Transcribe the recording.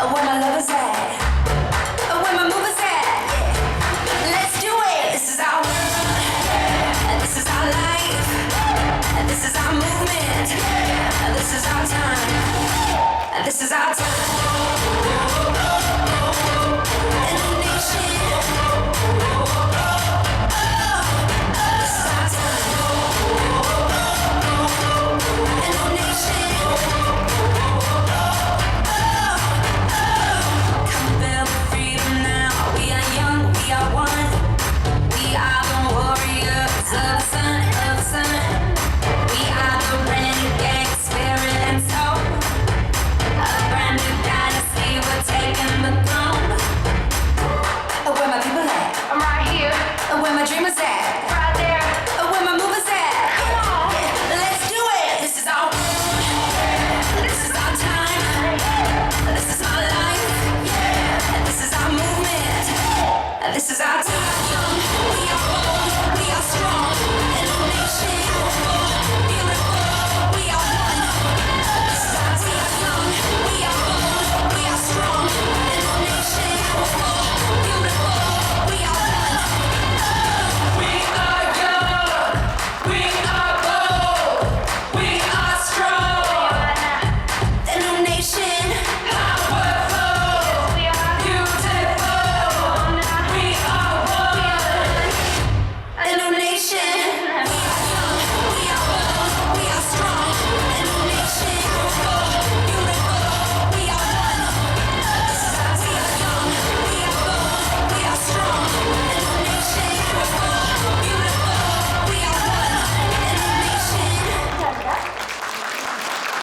where my love is at, where my move is at. Yeah. Let's do it. This is our world, this is our life, this is our movement, this is our time, this is our time.